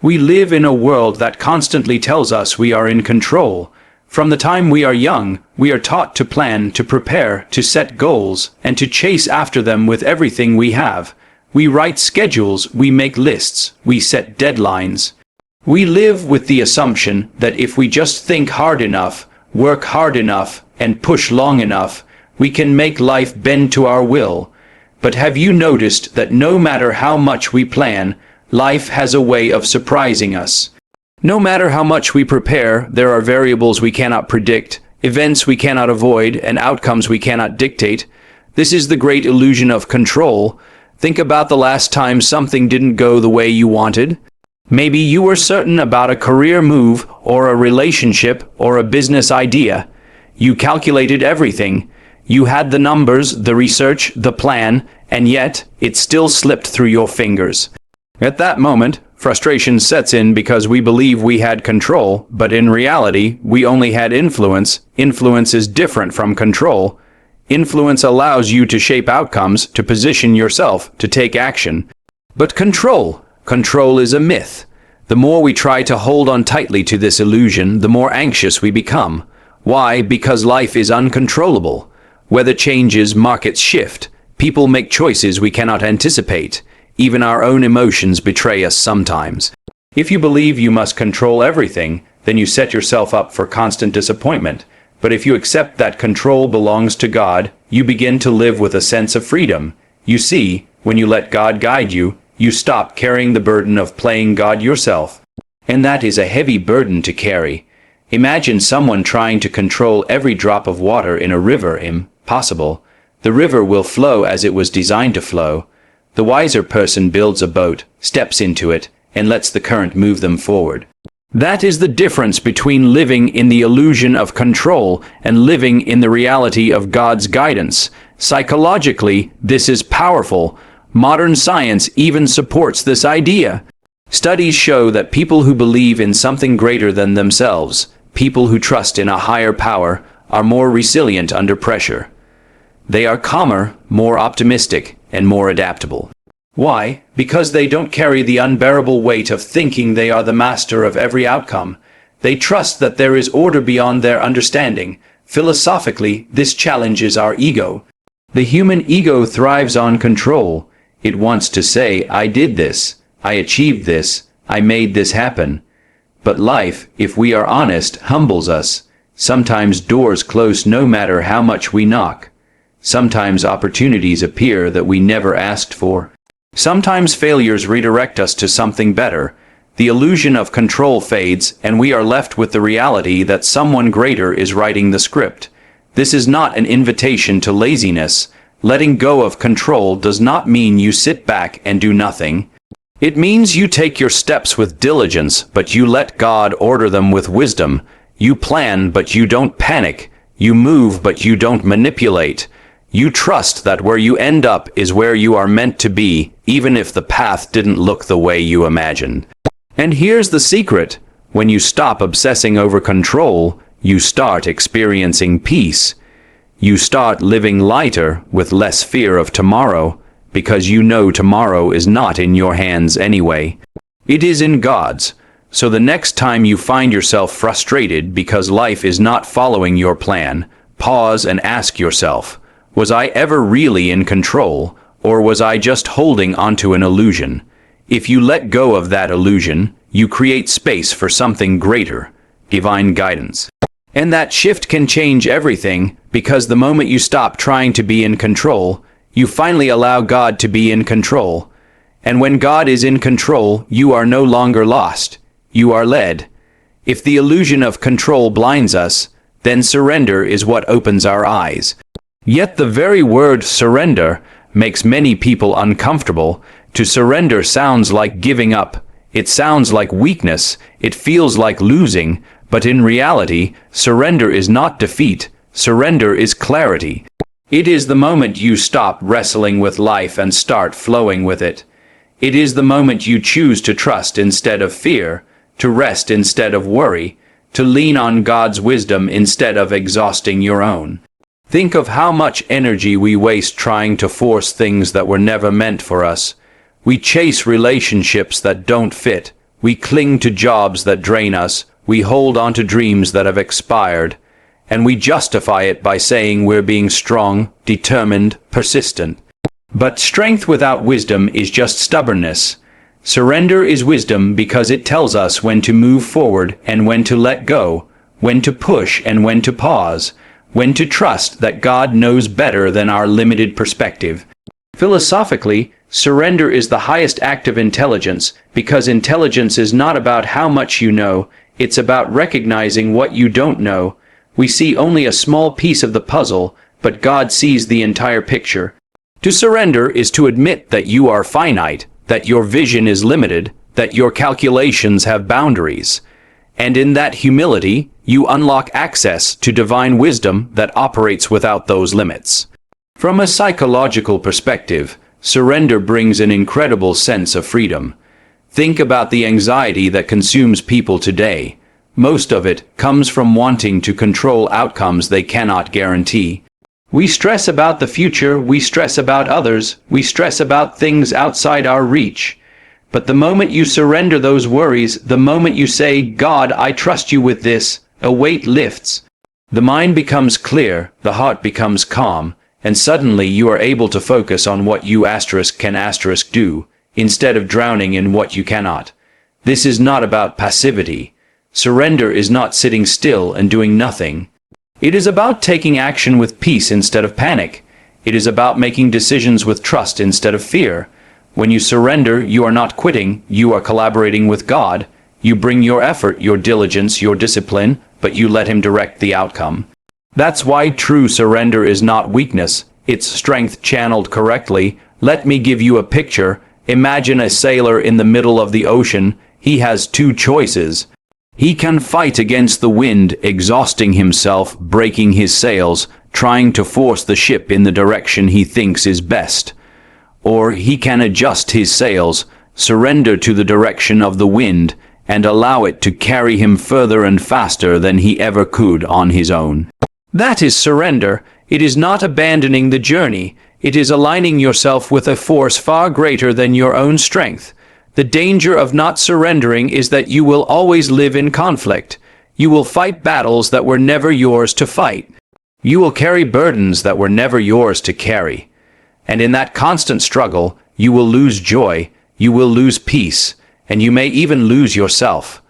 We live in a world that constantly tells us we are in control. From the time we are young, we are taught to plan, to prepare, to set goals, and to chase after them with everything we have. We write schedules, we make lists, we set deadlines. We live with the assumption that if we just think hard enough, work hard enough, and push long enough, we can make life bend to our will. But have you noticed that no matter how much we plan, life has a way of surprising us? No matter how much we prepare, there are variables we cannot predict, events we cannot avoid, and outcomes we cannot dictate. This is the great illusion of control. Think about the last time something didn't go the way you wanted. Maybe you were certain about a career move, or a relationship, or a business idea. You calculated everything. You had the numbers, the research, the plan, and yet it still slipped through your fingers. At that moment, frustration sets in because we believe we had control, but in reality, we only had influence. Influence is different from control. Influence allows you to shape outcomes, to position yourself, to take action. But control is a myth. The more we try to hold on tightly to this illusion, the more anxious we become. Why? Because life is uncontrollable. Weather changes, markets shift. People make choices we cannot anticipate. Even our own emotions betray us sometimes. If you believe you must control everything, then you set yourself up for constant disappointment. But if you accept that control belongs to God, you begin to live with a sense of freedom. You see, when you let God guide you, you stop carrying the burden of playing God yourself. And that is a heavy burden to carry. Imagine someone trying to control every drop of water in a river. Impossible. The river will flow as it was designed to flow. The wiser person builds a boat, steps into it, and lets the current move them forward. That is the difference between living in the illusion of control and living in the reality of God's guidance. Psychologically, this is powerful. Modern science even supports this idea. Studies show that people who believe in something greater than themselves, people who trust in a higher power, are more resilient under pressure. They are calmer, more optimistic, and more adaptable. Why? Because they don't carry the unbearable weight of thinking they are the master of every outcome. They trust that there is order beyond their understanding. Philosophically, this challenges our ego. The human ego thrives on control. It wants to say, I did this, I achieved this, I made this happen. But life, if we are honest, humbles us. Sometimes doors close no matter how much we knock. Sometimes opportunities appear that we never asked for. Sometimes failures redirect us to something better. The illusion of control fades, and we are left with the reality that someone greater is writing the script. This is not an invitation to laziness. Letting go of control does not mean you sit back and do nothing. It means you take your steps with diligence, but you let God order them with wisdom. You plan, but you don't panic. You move, but you don't manipulate. You trust that where you end up is where you are meant to be, even if the path didn't look the way you imagined. And here's the secret. When you stop obsessing over control, you start experiencing peace. You start living lighter, with less fear of tomorrow, because you know tomorrow is not in your hands anyway. It is in God's. So the next time you find yourself frustrated because life is not following your plan, pause and ask yourself, was I ever really in control, or was I just holding onto an illusion? If you let go of that illusion, you create space for something greater, divine guidance. And that shift can change everything, because the moment you stop trying to be in control, you finally allow God to be in control. And when God is in control, you are no longer lost. You are led. If the illusion of control blinds us, then surrender is what opens our eyes. Yet the very word surrender makes many people uncomfortable. To surrender sounds like giving up. It sounds like weakness. It feels like losing. But in reality, surrender is not defeat. Surrender is clarity. It is the moment you stop wrestling with life and start flowing with it. It is the moment you choose to trust instead of fear, to rest instead of worry, to lean on God's wisdom instead of exhausting your own. Think of how much energy we waste trying to force things that were never meant for us. We chase relationships that don't fit. We cling to jobs that drain us, we hold on to dreams that have expired, and we justify it by saying we're being strong, determined, persistent. But strength without wisdom is just stubbornness. Surrender is wisdom because it tells us when to move forward and when to let go, when to push and when to pause, when to trust that God knows better than our limited perspective. Philosophically, surrender is the highest act of intelligence because intelligence is not about how much you know, it's about recognizing what you don't know. We see only a small piece of the puzzle, but God sees the entire picture. To surrender is to admit that you are finite, that your vision is limited, that your calculations have boundaries. And in that humility, you unlock access to divine wisdom that operates without those limits. From a psychological perspective, surrender brings an incredible sense of freedom. Think about the anxiety that consumes people today. Most of it comes from wanting to control outcomes they cannot guarantee. We stress about the future, we stress about others, we stress about things outside our reach. But the moment you surrender those worries, the moment you say, God, I trust you with this, a weight lifts. The mind becomes clear, the heart becomes calm, and suddenly you are able to focus on what you can do, instead of drowning in what you cannot. This is not about passivity. Surrender is not sitting still and doing nothing. It is about taking action with peace instead of panic. It is about making decisions with trust instead of fear. When you surrender, you are not quitting, you are collaborating with God. You bring your effort, your diligence, your discipline, but you let Him direct the outcome. That's why true surrender is not weakness, it's strength channeled correctly. Let me give you a picture. Imagine a sailor in the middle of the ocean. He has two choices. He can fight against the wind, exhausting himself, breaking his sails, trying to force the ship in the direction he thinks is best. Or he can adjust his sails, surrender to the direction of the wind, and allow it to carry him further and faster than he ever could on his own. That is surrender. It is not abandoning the journey. It is aligning yourself with a force far greater than your own strength. The danger of not surrendering is that you will always live in conflict. You will fight battles that were never yours to fight. You will carry burdens that were never yours to carry. And in that constant struggle, you will lose joy, you will lose peace, and you may even lose yourself.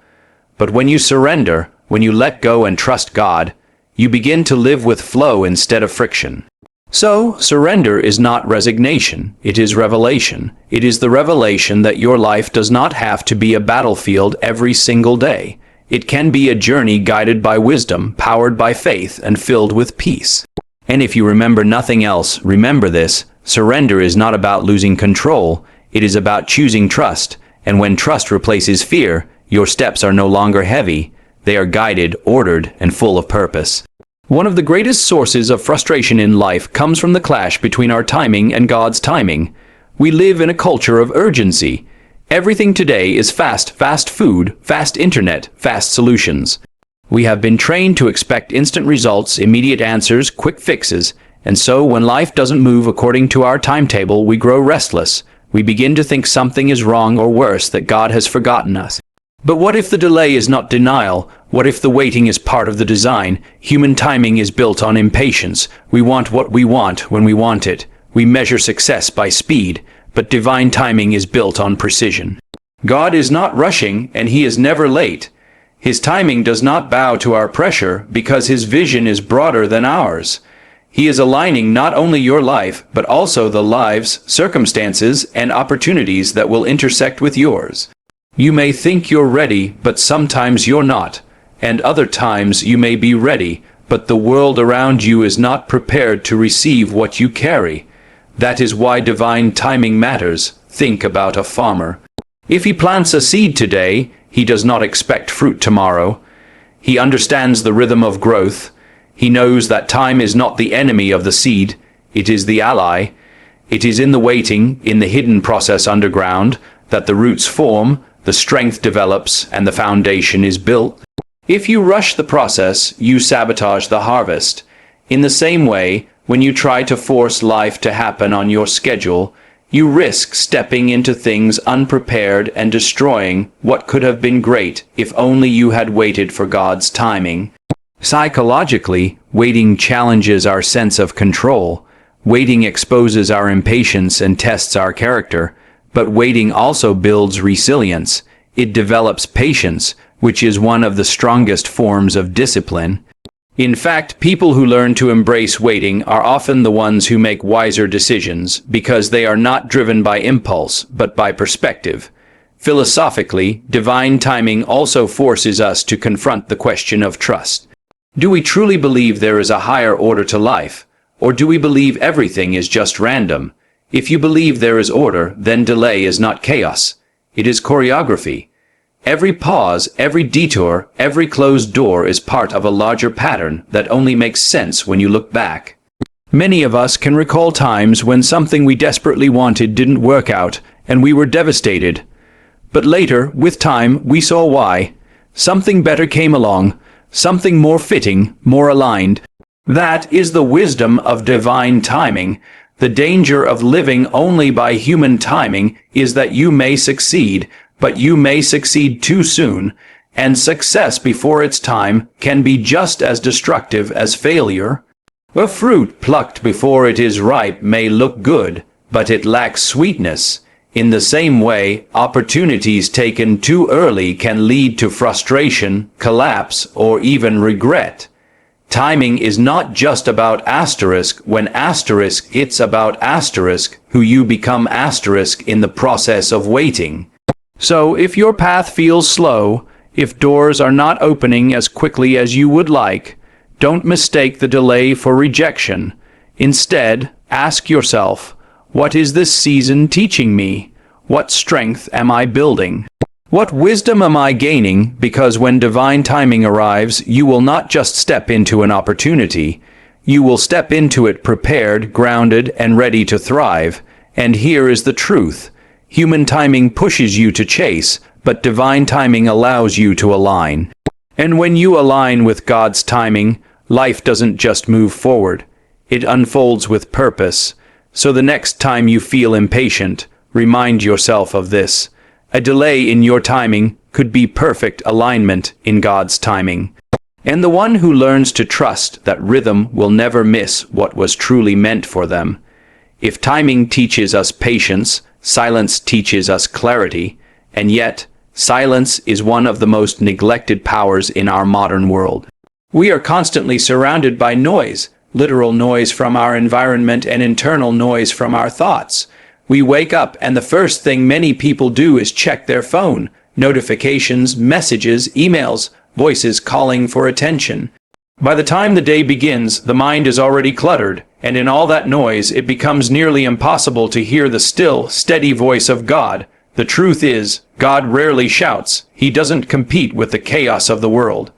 But when you surrender, when you let go and trust God, you begin to live with flow instead of friction. So, surrender is not resignation, it is revelation. It is the revelation that your life does not have to be a battlefield every single day. It can be a journey guided by wisdom, powered by faith, and filled with peace. And if you remember nothing else, remember this: surrender is not about losing control, it is about choosing trust. And when trust replaces fear, your steps are no longer heavy, they are guided, ordered, and full of purpose. One of the greatest sources of frustration in life comes from the clash between our timing and God's timing. We live in a culture of urgency. Everything today is fast food, fast internet, fast solutions. We have been trained to expect instant results, immediate answers, quick fixes, and so when life doesn't move according to our timetable, we grow restless. We begin to think something is wrong, or worse, that God has forgotten us. But what if the delay is not denial? What if the waiting is part of the design? Human timing is built on impatience. We want what we want when we want it. We measure success by speed, but divine timing is built on precision. God is not rushing, and He is never late. His timing does not bow to our pressure because His vision is broader than ours. He is aligning not only your life, but also the lives, circumstances, and opportunities that will intersect with yours. You may think you're ready, but sometimes you're not. And other times you may be ready, but the world around you is not prepared to receive what you carry. That is why divine timing matters. Think about a farmer. If he plants a seed today, he does not expect fruit tomorrow. He understands the rhythm of growth. He knows that time is not the enemy of the seed, it is the ally. It is in the waiting, in the hidden process underground, that the roots form, the strength develops, and the foundation is built. If you rush the process, you sabotage the harvest. In the same way, when you try to force life to happen on your schedule, You risk stepping into things unprepared and destroying what could have been great if only you had waited for God's timing. Psychologically, waiting challenges our sense of control. Waiting exposes our impatience and tests our character, but waiting also builds resilience. It develops patience, which is one of the strongest forms of discipline. In fact, people who learn to embrace waiting are often the ones who make wiser decisions because they are not driven by impulse, but by perspective. Philosophically, divine timing also forces us to confront the question of trust. Do we truly believe there is a higher order to life, or do we believe everything is just random? If you believe there is order, then delay is not chaos. It is choreography. Every pause, every detour, every closed door is part of a larger pattern that only makes sense when you look back. Many of us can recall times when something we desperately wanted didn't work out, and we were devastated. But later, with time, we saw why. Something better came along, something more fitting, more aligned. That is the wisdom of divine timing. The danger of living only by human timing is that you may succeed, but you may succeed too soon, and success before its time can be just as destructive as failure. A fruit plucked before it is ripe may look good, but it lacks sweetness. In the same way, opportunities taken too early can lead to frustration, collapse, or even regret. Timing is not just about asterisk when asterisk, it's about asterisk who you become asterisk in the process of waiting. So if your path feels slow, if doors are not opening as quickly as you would like, don't mistake the delay for rejection. Instead, ask yourself, what is this season teaching me? What strength am I building? What wisdom am I gaining? Because when divine timing arrives, you will not just step into an opportunity. You will step into it prepared, grounded, and ready to thrive. And here is the truth. Human timing pushes you to chase, but divine timing allows you to align. And when you align with God's timing, life doesn't just move forward. It unfolds with purpose. So the next time you feel impatient, remind yourself of this. A delay in your timing could be perfect alignment in God's timing. And the one who learns to trust that rhythm will never miss what was truly meant for them. If timing teaches us patience, silence teaches us clarity, and yet, silence is one of the most neglected powers in our modern world. We are constantly surrounded by noise, literal noise from our environment and internal noise from our thoughts. We wake up and the first thing many people do is check their phone. Notifications, messages, emails, voices calling for attention. By the time the day begins, the mind is already cluttered, and in all that noise it becomes nearly impossible to hear the still, steady voice of God. The truth is, God rarely shouts. He doesn't compete with the chaos of the world.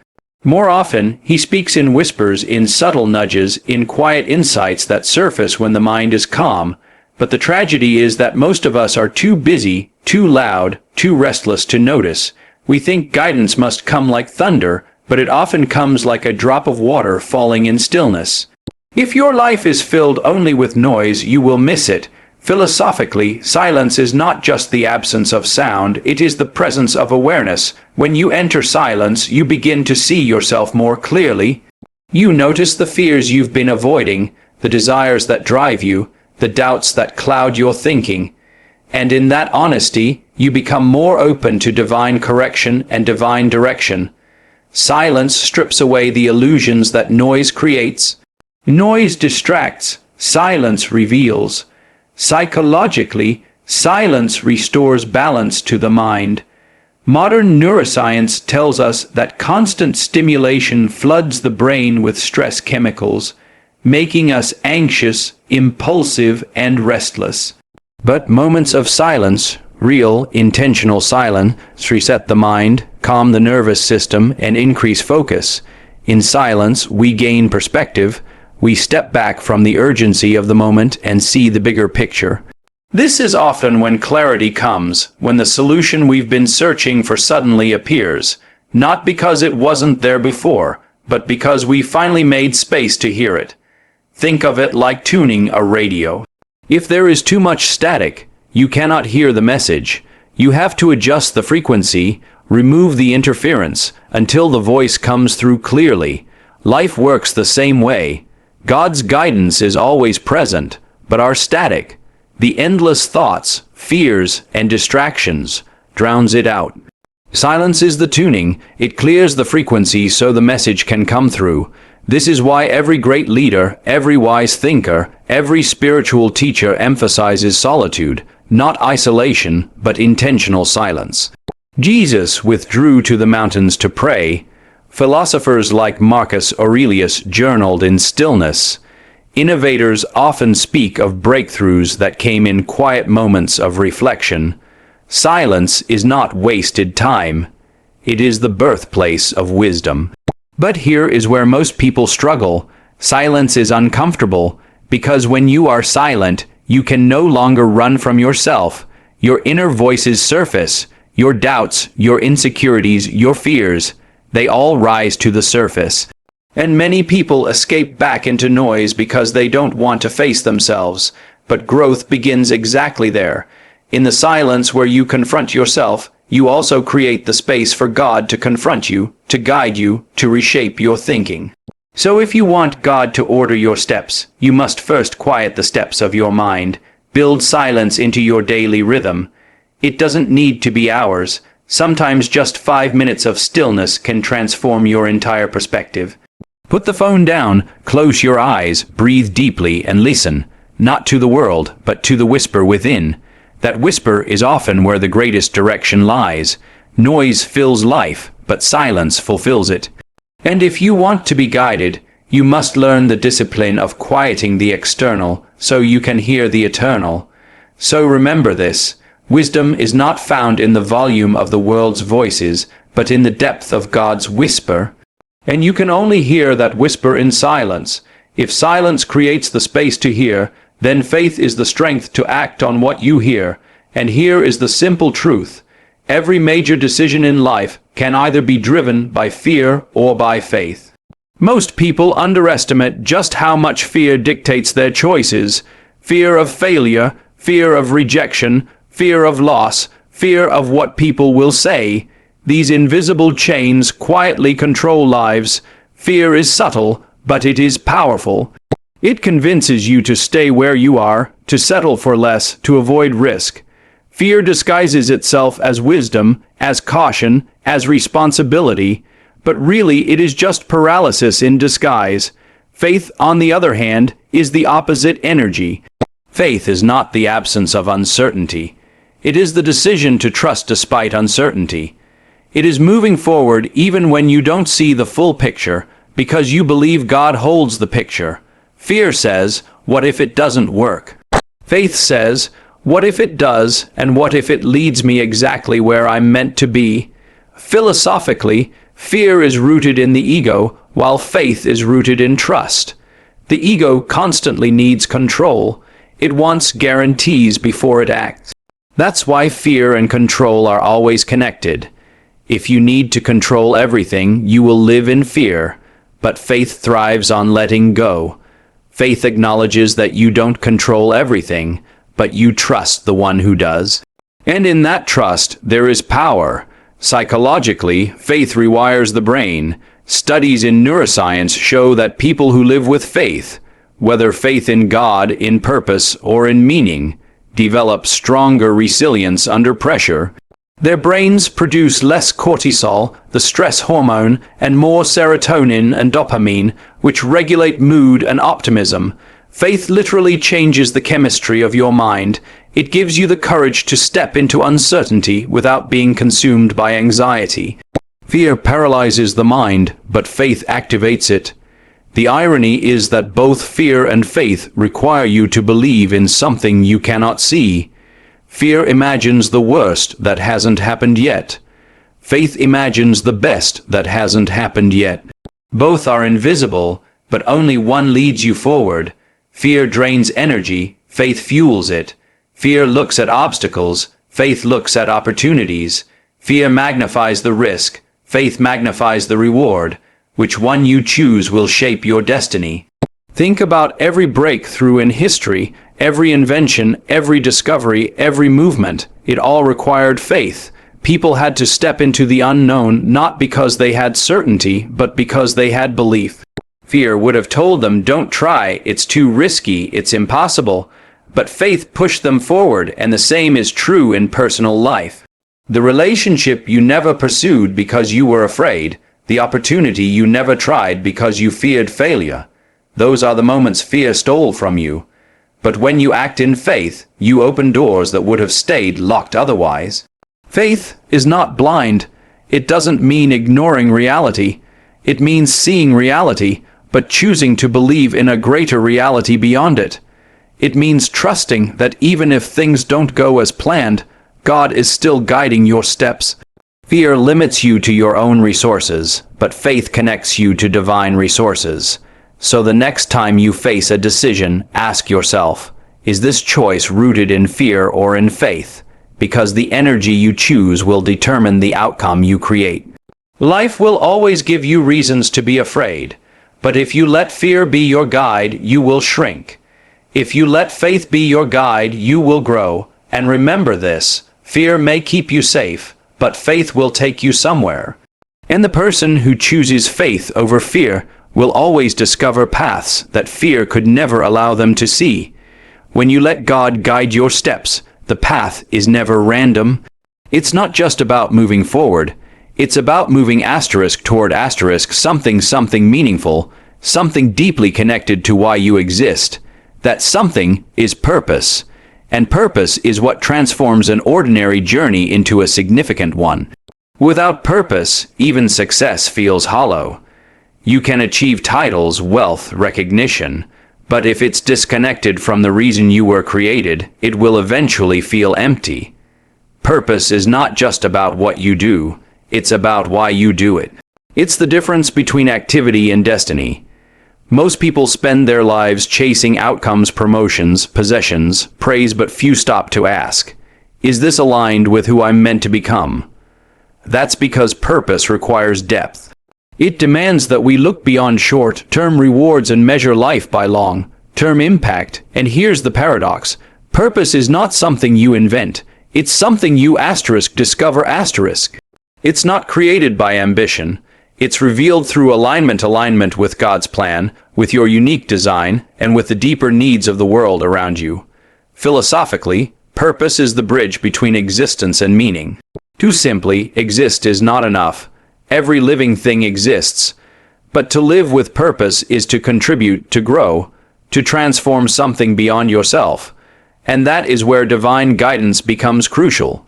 More often, he speaks in whispers, in subtle nudges, in quiet insights that surface when the mind is calm. But the tragedy is that most of us are too busy, too loud, too restless to notice. We think guidance must come like thunder, but it often comes like a drop of water falling in stillness. If your life is filled only with noise, you will miss it. Philosophically, silence is not just the absence of sound, it is the presence of awareness. When you enter silence, you begin to see yourself more clearly. You notice the fears you've been avoiding, the desires that drive you, the doubts that cloud your thinking. And in that honesty, you become more open to divine correction and divine direction. Silence strips away the illusions that noise creates. Noise distracts, silence reveals. Psychologically, silence restores balance to the mind. Modern neuroscience tells us that constant stimulation floods the brain with stress chemicals, making us anxious, impulsive, and restless. But moments of silence, real, intentional silence, reset the mind, calm the nervous system, and increase focus. In silence, we gain perspective. We step back from the urgency of the moment and see the bigger picture. This is often when clarity comes, when the solution we've been searching for suddenly appears, not because it wasn't there before, but because we finally made space to hear it. Think of it like tuning a radio. If there is too much static, you cannot hear the message. You have to adjust the frequency, remove the interference, until the voice comes through clearly. Life works the same way. God's guidance is always present, but our static, the endless thoughts, fears, and distractions, drowns it out. Silence is the tuning. It clears the frequency so the message can come through. This is why every great leader, every wise thinker, every spiritual teacher emphasizes solitude, not isolation, but intentional silence. Jesus withdrew to the mountains to pray. Philosophers like Marcus Aurelius journaled in stillness. Innovators often speak of breakthroughs that came in quiet moments of reflection. Silence is not wasted time. It is the birthplace of wisdom. But here is where most people struggle. Silence is uncomfortable, because when you are silent, you can no longer run from yourself. Your inner voices surface. Your doubts, your insecurities, your fears, they all rise to the surface. And many people escape back into noise because they don't want to face themselves. But growth begins exactly there. In the silence where you confront yourself, you also create the space for God to confront you, to guide you, to reshape your thinking. So if you want God to order your steps, you must first quiet the steps of your mind. Build silence into your daily rhythm. It doesn't need to be hours. Sometimes just 5 minutes of stillness can transform your entire perspective. Put the phone down, close your eyes, breathe deeply, and listen, not to the world, but to the whisper within. That whisper is often where the greatest direction lies. Noise fills life, but silence fulfills it. And if you want to be guided, you must learn the discipline of quieting the external, so you can hear the eternal. So remember this. Wisdom is not found in the volume of the world's voices, but in the depth of God's whisper. And you can only hear that whisper in silence. If silence creates the space to hear, then faith is the strength to act on what you hear. And here is the simple truth. Every major decision in life can either be driven by fear or by faith. Most people underestimate just how much fear dictates their choices. Fear of failure, fear of rejection, fear of loss, fear of what people will say. These invisible chains quietly control lives. Fear is subtle, but it is powerful. It convinces you to stay where you are, to settle for less, to avoid risk. Fear disguises itself as wisdom, as caution, as responsibility, but really it is just paralysis in disguise. Faith, on the other hand, is the opposite energy. Faith is not the absence of uncertainty. It is the decision to trust despite uncertainty. It is moving forward even when you don't see the full picture, because you believe God holds the picture. Fear says, what if it doesn't work? Faith says, what if it does, and what if it leads me exactly where I'm meant to be? Philosophically, fear is rooted in the ego, while faith is rooted in trust. The ego constantly needs control. It wants guarantees before it acts. That's why fear and control are always connected. If you need to control everything, you will live in fear, but faith thrives on letting go. Faith acknowledges that you don't control everything, but you trust the one who does. And in that trust, there is power. Psychologically, faith rewires the brain. Studies in neuroscience show that people who live with faith, whether faith in God, in purpose, or in meaning, develop stronger resilience under pressure. Their brains produce less cortisol, the stress hormone, and more serotonin and dopamine, which regulate mood and optimism. Faith literally changes the chemistry of your mind. It gives you the courage to step into uncertainty without being consumed by anxiety. Fear paralyzes the mind, but faith activates it. The irony is that both fear and faith require you to believe in something you cannot see. Fear imagines the worst that hasn't happened yet. Faith imagines the best that hasn't happened yet. Both are invisible, but only one leads you forward. Fear drains energy, faith fuels it. Fear looks at obstacles, faith looks at opportunities. Fear magnifies the risk, faith magnifies the reward. Which one you choose will shape your destiny. Think about every breakthrough in history, Every invention, every discovery, every movement, it all required faith. People had to step into the unknown not because they had certainty, but because they had belief. Fear would have told them, don't try, it's too risky, it's impossible. But faith pushed them forward, and the same is true in personal life. The relationship you never pursued because you were afraid, the opportunity you never tried because you feared failure, those are the moments fear stole from you. But when you act in faith, you open doors that would have stayed locked otherwise. Faith is not blind. It doesn't mean ignoring reality. It means seeing reality, but choosing to believe in a greater reality beyond it. It means trusting that even if things don't go as planned, God is still guiding your steps. Fear limits you to your own resources, but faith connects you to divine resources. So the next time you face a decision, ask yourself, is this choice rooted in fear or in faith? Because the energy you choose will determine the outcome you create. Life will always give you reasons to be afraid, but if you let fear be your guide, you will shrink. If you let faith be your guide, you will grow. And remember this, fear may keep you safe, but faith will take you somewhere. And the person who chooses faith over fear will always discover paths that fear could never allow them to see. When you let God guide your steps, the path is never random. It's not just about moving forward. It's about moving asterisk toward asterisk, something meaningful, something deeply connected to why you exist. That something is purpose. And purpose is what transforms an ordinary journey into a significant one. Without purpose, even success feels hollow. You can achieve titles, wealth, recognition, but if it's disconnected from the reason you were created, it will eventually feel empty. Purpose is not just about what you do, it's about why you do it. It's the difference between activity and destiny. Most people spend their lives chasing outcomes, promotions, possessions, praise, but few stop to ask, is this aligned with who I'm meant to become? That's because purpose requires depth. It demands that we look beyond short-term rewards and measure life by long-term impact. And here's the paradox. Purpose is not something you invent. It's something you discover. It's not created by ambition. It's revealed through alignment with God's plan, with your unique design, and with the deeper needs of the world around you. Philosophically, purpose is the bridge between existence and meaning. Too simply, exist is not enough. Every living thing exists. But to live with purpose is to contribute, to grow, to transform something beyond yourself. And that is where divine guidance becomes crucial.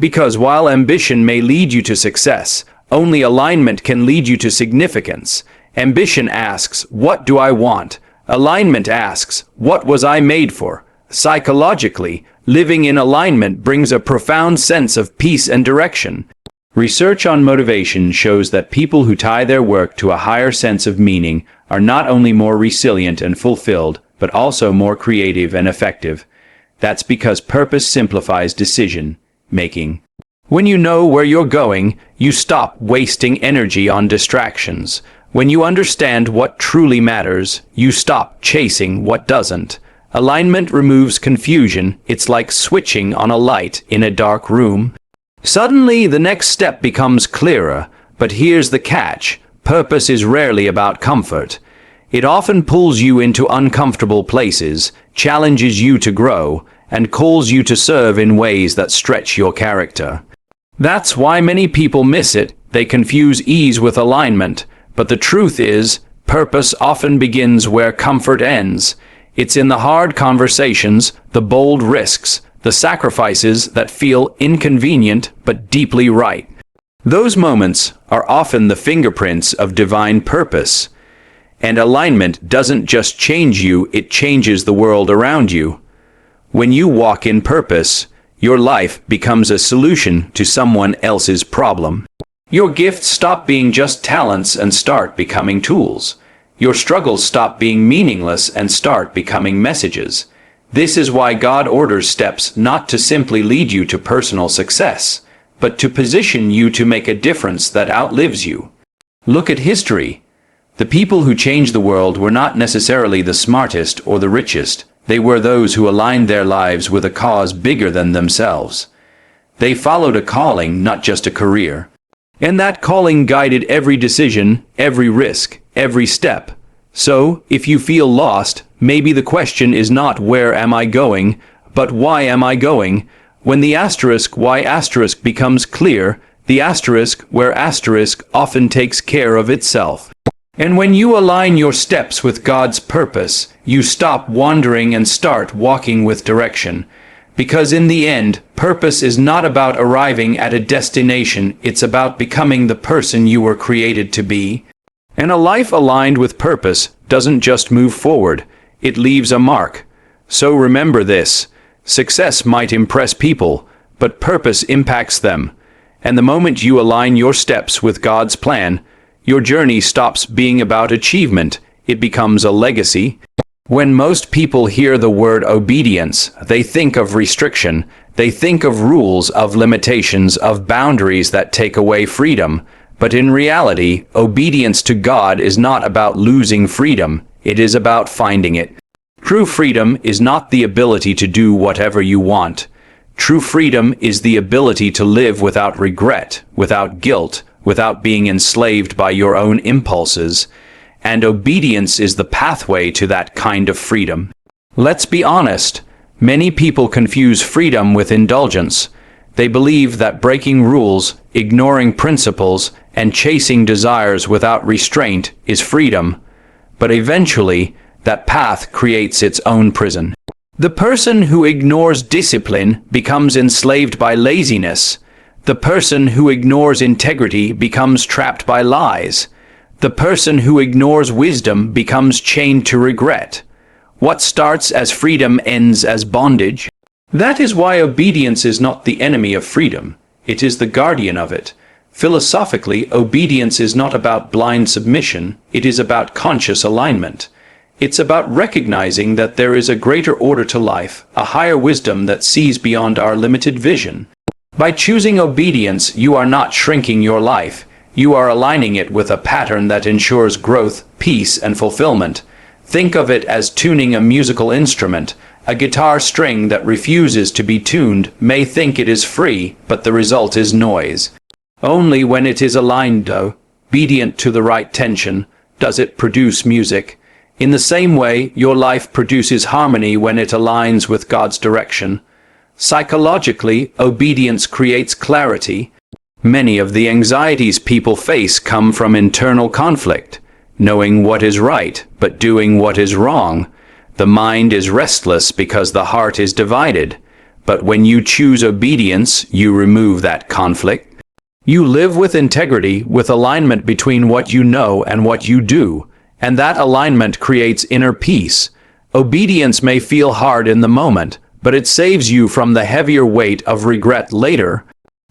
Because while ambition may lead you to success, only alignment can lead you to significance. Ambition asks, what do I want? Alignment asks, what was I made for? Psychologically, living in alignment brings a profound sense of peace and direction. Research on motivation shows that people who tie their work to a higher sense of meaning are not only more resilient and fulfilled, but also more creative and effective. That's because purpose simplifies decision-making. When you know where you're going, you stop wasting energy on distractions. When you understand what truly matters, you stop chasing what doesn't. Alignment removes confusion. It's like switching on a light in a dark room. Suddenly, the next step becomes clearer, but here's the catch. Purpose is rarely about comfort. It often pulls you into uncomfortable places, challenges you to grow, and calls you to serve in ways that stretch your character. That's why many people miss it. They confuse ease with alignment. But the truth is, purpose often begins where comfort ends. It's in the hard conversations, the bold risks, the sacrifices that feel inconvenient but deeply right. Those moments are often the fingerprints of divine purpose. And alignment doesn't just change you, it changes the world around you. When you walk in purpose, your life becomes a solution to someone else's problem. Your gifts stop being just talents and start becoming tools. Your struggles stop being meaningless and start becoming messages. This is why God orders steps not to simply lead you to personal success, but to position you to make a difference that outlives you. Look at history. The people who changed the world were not necessarily the smartest or the richest. They were those who aligned their lives with a cause bigger than themselves. They followed a calling, not just a career. And that calling guided every decision, every risk, every step. So, if you feel lost, maybe the question is not where am I going, but why am I going? When the asterisk why asterisk becomes clear, the asterisk where asterisk often takes care of itself. And when you align your steps with God's purpose, you stop wandering and start walking with direction. Because in the end, purpose is not about arriving at a destination, it's about becoming the person you were created to be. And a life aligned with purpose doesn't just move forward, it leaves a mark. So remember this, success might impress people, but purpose impacts them. And the moment you align your steps with God's plan, your journey stops being about achievement, it becomes a legacy. When most people hear the word obedience, they think of restriction, they think of rules, of limitations, of boundaries that take away freedom. But in reality, obedience to God is not about losing freedom, it is about finding it. True freedom is not the ability to do whatever you want. True freedom is the ability to live without regret, without guilt, without being enslaved by your own impulses. And obedience is the pathway to that kind of freedom. Let's be honest, many people confuse freedom with indulgence. They believe that breaking rules, ignoring principles, and chasing desires without restraint is freedom. But eventually, that path creates its own prison. The person who ignores discipline becomes enslaved by laziness. The person who ignores integrity becomes trapped by lies. The person who ignores wisdom becomes chained to regret. What starts as freedom ends as bondage. That is why obedience is not the enemy of freedom. It is the guardian of it. Philosophically, obedience is not about blind submission. It is about conscious alignment. It's about recognizing that there is a greater order to life, a higher wisdom that sees beyond our limited vision. By choosing obedience, you are not shrinking your life. You are aligning it with a pattern that ensures growth, peace, and fulfillment. Think of it as tuning a musical instrument. A guitar string that refuses to be tuned may think it is free, but the result is noise. Only when it is aligned, obedient to the right tension, does it produce music. In the same way, your life produces harmony when it aligns with God's direction. Psychologically, obedience creates clarity. Many of the anxieties people face come from internal conflict, knowing what is right, but doing what is wrong. The mind is restless because the heart is divided. But when you choose obedience, you remove that conflict. You live with integrity, with alignment between what you know and what you do, and that alignment creates inner peace. Obedience may feel hard in the moment, but it saves you from the heavier weight of regret later.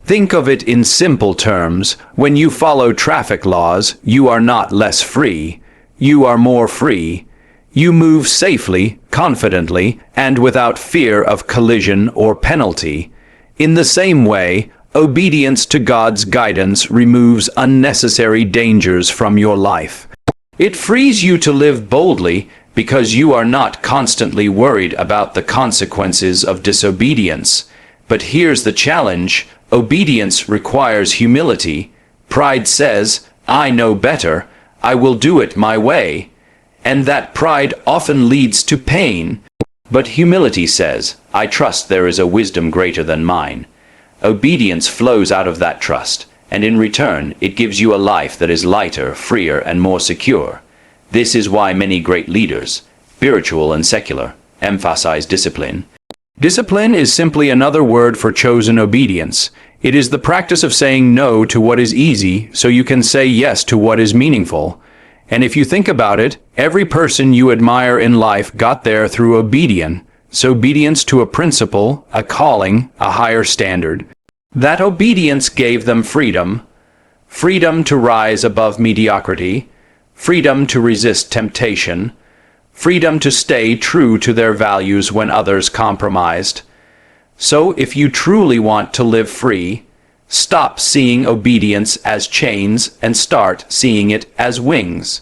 Think of it in simple terms. When you follow traffic laws, you are not less free. You are more free. You move safely, confidently, and without fear of collision or penalty. In the same way, obedience to God's guidance removes unnecessary dangers from your life. It frees you to live boldly because you are not constantly worried about the consequences of disobedience. But here's the challenge. Obedience requires humility. Pride says, I know better, I will do it my way. And that pride often leads to pain. But humility says, I trust there is a wisdom greater than mine. Obedience flows out of that trust, and in return it gives you a life that is lighter, freer, and more secure. This is why many great leaders, spiritual and secular, emphasize discipline. Discipline is simply another word for chosen obedience. It is the practice of saying no to what is easy so you can say yes to what is meaningful. And if you think about it, every person you admire in life got there through obedience. Obedience to a principle, a calling, a higher standard. That obedience gave them freedom. Freedom to rise above mediocrity. Freedom to resist temptation. Freedom to stay true to their values when others compromised. So if you truly want to live free, stop seeing obedience as chains and start seeing it as wings.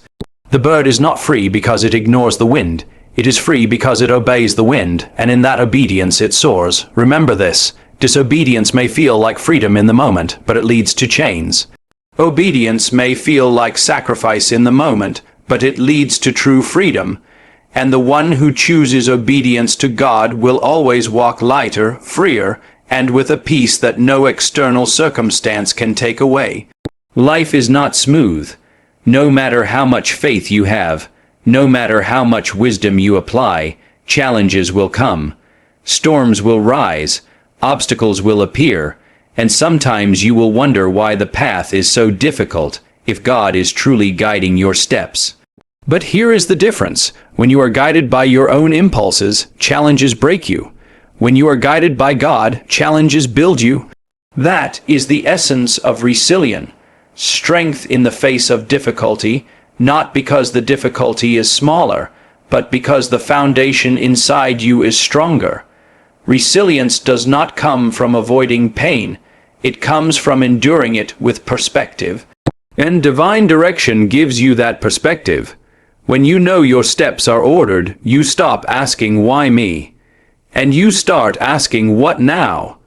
The bird is not free because it ignores the wind. It is free because it obeys the wind, and in that obedience it soars. Remember this. Disobedience may feel like freedom in the moment, but it leads to chains. Obedience may feel like sacrifice in the moment, but it leads to true freedom. And the one who chooses obedience to God will always walk lighter, freer, and with a peace that no external circumstance can take away. Life is not smooth. No matter how much faith you have, no matter how much wisdom you apply, challenges will come. Storms will rise, obstacles will appear, and sometimes you will wonder why the path is so difficult if God is truly guiding your steps. But here is the difference. When you are guided by your own impulses, challenges break you. When you are guided by God, challenges build you. That is the essence of resilience. Strength in the face of difficulty, not because the difficulty is smaller, but because the foundation inside you is stronger. Resilience does not come from avoiding pain. It comes from enduring it with perspective. And divine direction gives you that perspective. When you know your steps are ordered, you stop asking, "Why me?" And you start asking, "What now?"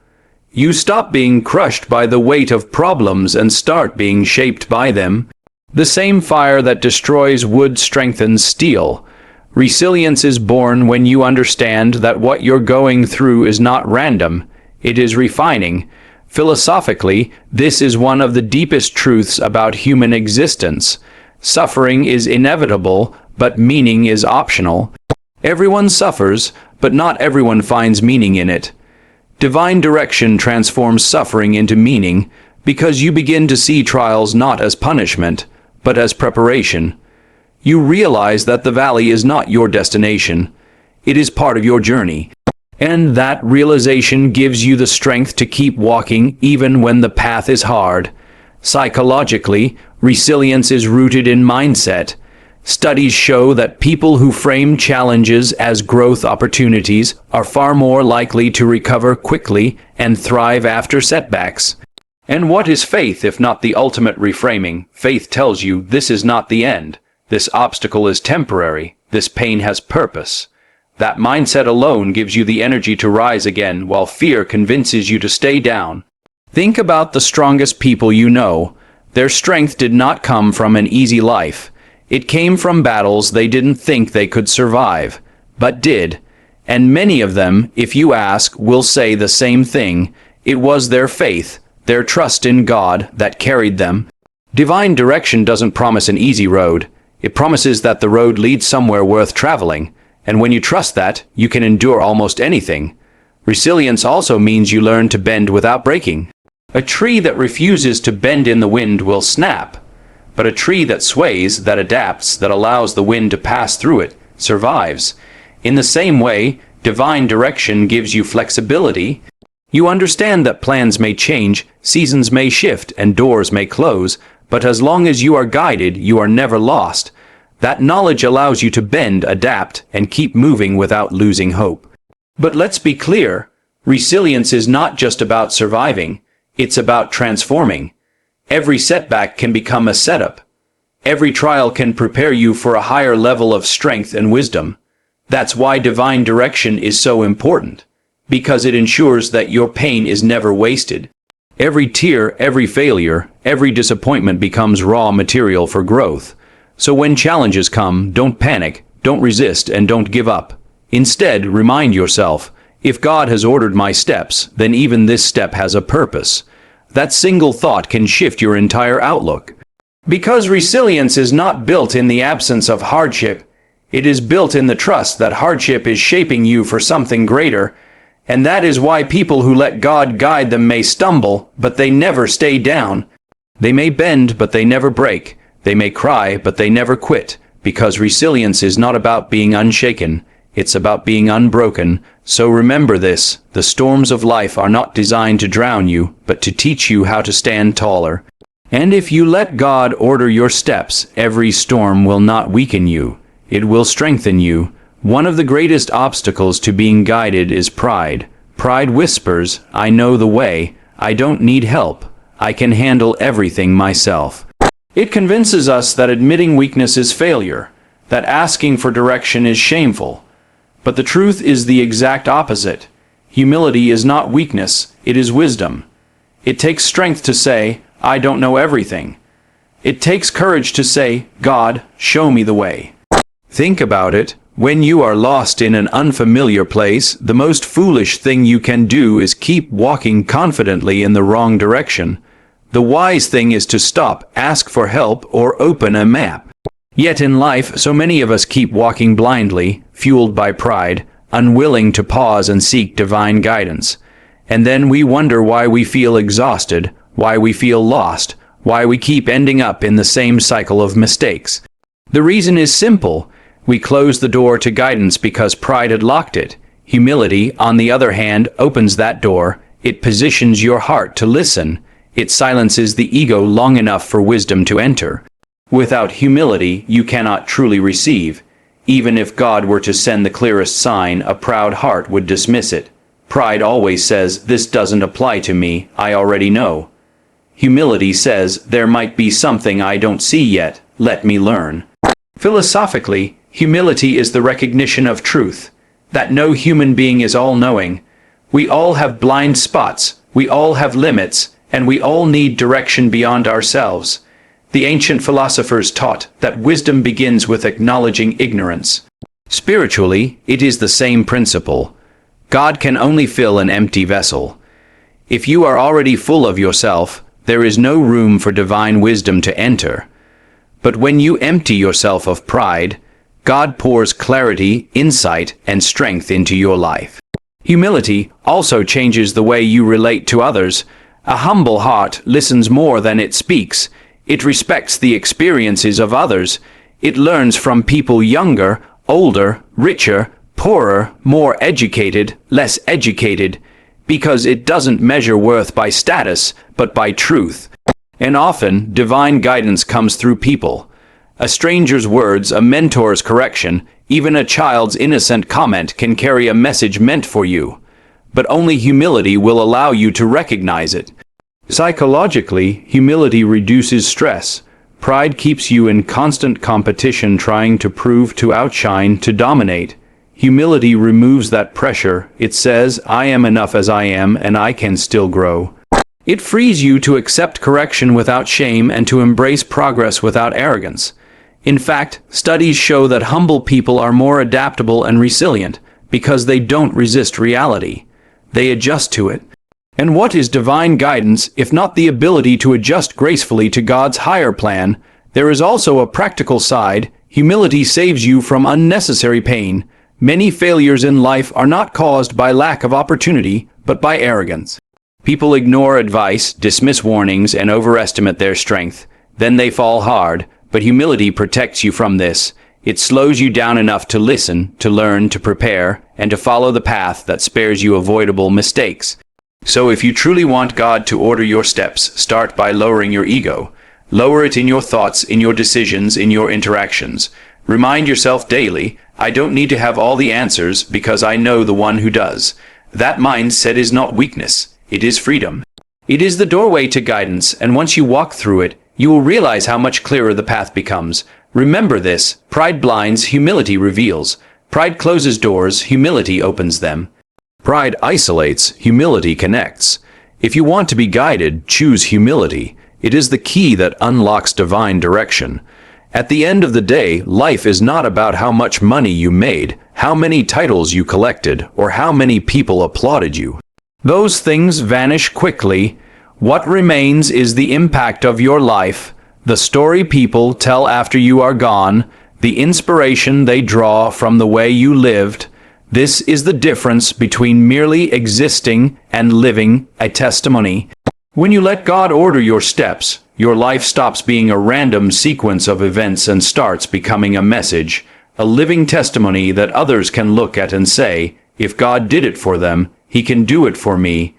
You stop being crushed by the weight of problems and start being shaped by them. The same fire that destroys wood strengthens steel. Resilience is born when you understand that what you're going through is not random, it is refining. Philosophically, this is one of the deepest truths about human existence. Suffering is inevitable, but meaning is optional. Everyone suffers, but not everyone finds meaning in it. Divine direction transforms suffering into meaning because you begin to see trials not as punishment, but as preparation. You realize that the valley is not your destination. It is part of your journey. And that realization gives you the strength to keep walking even when the path is hard. Psychologically, resilience is rooted in mindset. Studies show that people who frame challenges as growth opportunities are far more likely to recover quickly and thrive after setbacks. And what is faith if not the ultimate reframing? Faith tells you this is not the end. This obstacle is temporary. This pain has purpose. That mindset alone gives you the energy to rise again, while fear convinces you to stay down. Think about the strongest people you know. Their strength did not come from an easy life. It came from battles they didn't think they could survive, but did. And many of them, if you ask, will say the same thing. It was their faith, their trust in God, that carried them. Divine direction doesn't promise an easy road. It promises that the road leads somewhere worth traveling. And when you trust that, you can endure almost anything. Resilience also means you learn to bend without breaking. A tree that refuses to bend in the wind will snap. But a tree that sways, that adapts, that allows the wind to pass through it, survives. In the same way, divine direction gives you flexibility. You understand that plans may change, seasons may shift, and doors may close, but as long as you are guided, you are never lost. That knowledge allows you to bend, adapt, and keep moving without losing hope. But let's be clear, resilience is not just about surviving, it's about transforming. Every setback can become a setup. Every trial can prepare you for a higher level of strength and wisdom. That's why divine direction is so important, because it ensures that your pain is never wasted. Every tear, every failure, every disappointment becomes raw material for growth. So when challenges come, don't panic, don't resist, and don't give up. Instead, remind yourself, if God has ordered my steps, then even this step has a purpose. That single thought can shift your entire outlook. Because resilience is not built in the absence of hardship, it is built in the trust that hardship is shaping you for something greater. And that is why people who let God guide them may stumble, but they never stay down. They may bend, but they never break. They may cry, but they never quit. Because resilience is not about being unshaken. It's about being unbroken. So remember this, the storms of life are not designed to drown you, but to teach you how to stand taller. And if you let God order your steps, every storm will not weaken you. It will strengthen you. One of the greatest obstacles to being guided is pride. Pride whispers, I know the way. I don't need help. I can handle everything myself. It convinces us that admitting weakness is failure, that asking for direction is shameful. But the truth is the exact opposite. Humility is not weakness, it is wisdom. It takes strength to say, I don't know everything. It takes courage to say, God, show me the way. Think about it. When you are lost in an unfamiliar place, the most foolish thing you can do is keep walking confidently in the wrong direction. The wise thing is to stop, ask for help, or open a map. Yet in life, so many of us keep walking blindly, fueled by pride, unwilling to pause and seek divine guidance. And then we wonder why we feel exhausted, why we feel lost, why we keep ending up in the same cycle of mistakes. The reason is simple. We close the door to guidance because pride had locked it. Humility, on the other hand, opens that door. It positions your heart to listen. It silences the ego long enough for wisdom to enter. Without humility, you cannot truly receive. Even if God were to send the clearest sign, a proud heart would dismiss it. Pride always says, this doesn't apply to me, I already know. Humility says, there might be something I don't see yet, let me learn. Philosophically, humility is the recognition of truth, that no human being is all-knowing. We all have blind spots, we all have limits, and we all need direction beyond ourselves. The ancient philosophers taught that wisdom begins with acknowledging ignorance. Spiritually, it is the same principle. God can only fill an empty vessel. If you are already full of yourself, there is no room for divine wisdom to enter. But when you empty yourself of pride, God pours clarity, insight, and strength into your life. Humility also changes the way you relate to others. A humble heart listens more than it speaks. It respects the experiences of others. It learns from people younger, older, richer, poorer, more educated, less educated, because it doesn't measure worth by status, but by truth. And often, divine guidance comes through people. A stranger's words, a mentor's correction, even a child's innocent comment can carry a message meant for you. But only humility will allow you to recognize it. Psychologically, humility reduces stress. Pride keeps you in constant competition, trying to prove, to outshine, to dominate. Humility removes that pressure. It says, I am enough as I am, and I can still grow. It frees you to accept correction without shame and to embrace progress without arrogance. In fact, studies show that humble people are more adaptable and resilient because they don't resist reality. They adjust to it. And what is divine guidance if not the ability to adjust gracefully to God's higher plan? There is also a practical side. Humility saves you from unnecessary pain. Many failures in life are not caused by lack of opportunity, but by arrogance. People ignore advice, dismiss warnings, and overestimate their strength. Then they fall hard, but humility protects you from this. It slows you down enough to listen, to learn, to prepare, and to follow the path that spares you avoidable mistakes. So if you truly want God to order your steps, start by lowering your ego. Lower it in your thoughts, in your decisions, in your interactions. Remind yourself daily, I don't need to have all the answers because I know the one who does. That mindset is not weakness, it is freedom. It is the doorway to guidance, and once you walk through it, you will realize how much clearer the path becomes. Remember this, pride blinds, humility reveals. Pride closes doors, humility opens them. Pride isolates, humility connects. If you want to be guided, choose humility. It is the key that unlocks divine direction. At the end of the day, life is not about how much money you made, how many titles you collected, or how many people applauded you. Those things vanish quickly. What remains is the impact of your life, the story people tell after you are gone, the inspiration they draw from the way you lived. This is the difference between merely existing and living a testimony. When you let God order your steps, your life stops being a random sequence of events and starts becoming a message, a living testimony that others can look at and say, if God did it for them, He can do it for me.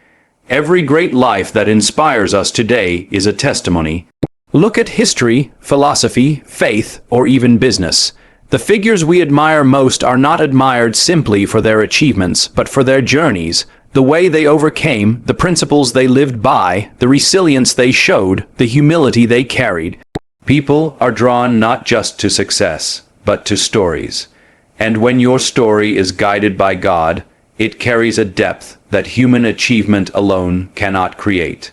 Every great life that inspires us today is a testimony. Look at history, philosophy, faith, or even business. The figures we admire most are not admired simply for their achievements, but for their journeys, the way they overcame, the principles they lived by, the resilience they showed, the humility they carried. People are drawn not just to success, but to stories. And when your story is guided by God, it carries a depth that human achievement alone cannot create.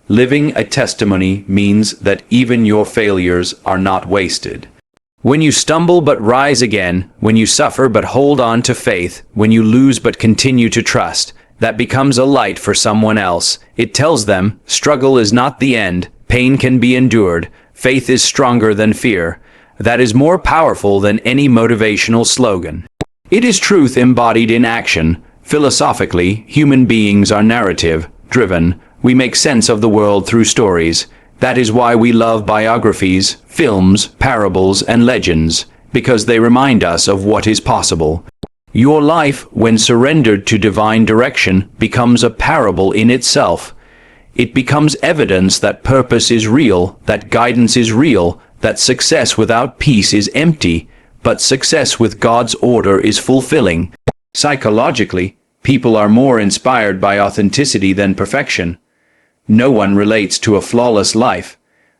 Living a testimony means that even your failures are not wasted. When you stumble but rise again, when you suffer but hold on to faith, when you lose but continue to trust, that becomes a light for someone else. It tells them, struggle is not the end, pain can be endured, faith is stronger than fear. That is more powerful than any motivational slogan. It is truth embodied in action. Philosophically, human beings are narrative-driven. We make sense of the world through stories. That is why we love biographies, films, parables, and legends, because they remind us of what is possible. Your life, when surrendered to divine direction, becomes a parable in itself. It becomes evidence that purpose is real, that guidance is real, that success without peace is empty, but success with God's order is fulfilling. Psychologically, people are more inspired by authenticity than perfection. No one relates to a flawless life.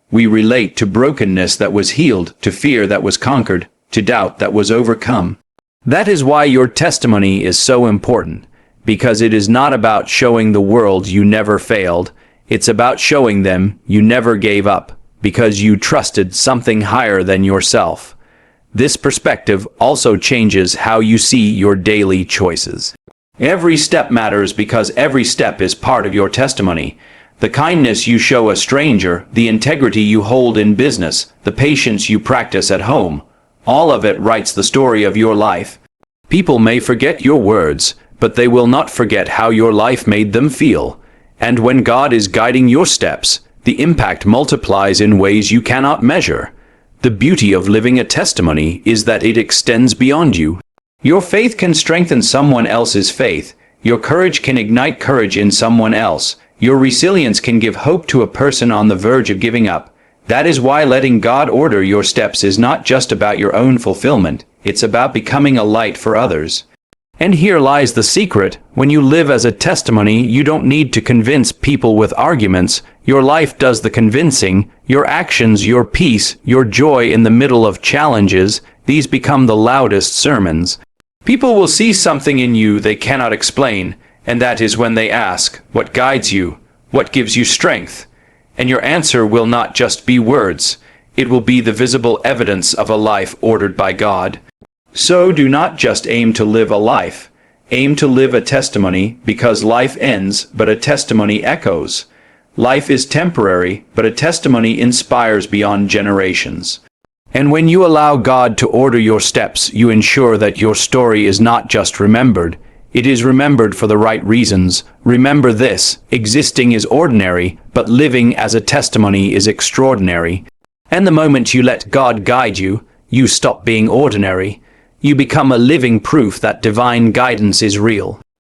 We relate to brokenness that was healed, to fear that was conquered, to doubt that was overcome. That is why your testimony is so important, because it is not about showing the world you never failed. It's about showing them you never gave up, because you trusted something higher than yourself. This perspective also changes how you see your daily choices. Every step matters because every step is part of your testimony. The kindness you show a stranger, the integrity you hold in business, the patience you practice at home, all of it writes the story of your life. People may forget your words, but they will not forget how your life made them feel. And when God is guiding your steps, the impact multiplies in ways you cannot measure. The beauty of living a testimony is that it extends beyond you. Your faith can strengthen someone else's faith. Your courage can ignite courage in someone else. Your resilience can give hope to a person on the verge of giving up. That is why letting God order your steps is not just about your own fulfillment. It's about becoming a light for others. And here lies the secret. When you live as a testimony, you don't need to convince people with arguments. Your life does the convincing. Your actions, your peace, your joy in the middle of challenges, these become the loudest sermons. People will see something in you they cannot explain, and that is when they ask, what guides you? What gives you strength? And your answer will not just be words. It will be the visible evidence of a life ordered by God. So do not just aim to live a life. Aim to live a testimony, because life ends, but a testimony echoes. Life is temporary, but a testimony inspires beyond generations. And when you allow God to order your steps, you ensure that your story is not just remembered. It is remembered for the right reasons. Remember this, existing is ordinary, but living as a testimony is extraordinary. And the moment you let God guide you, you stop being ordinary. You become a living proof that divine guidance is real.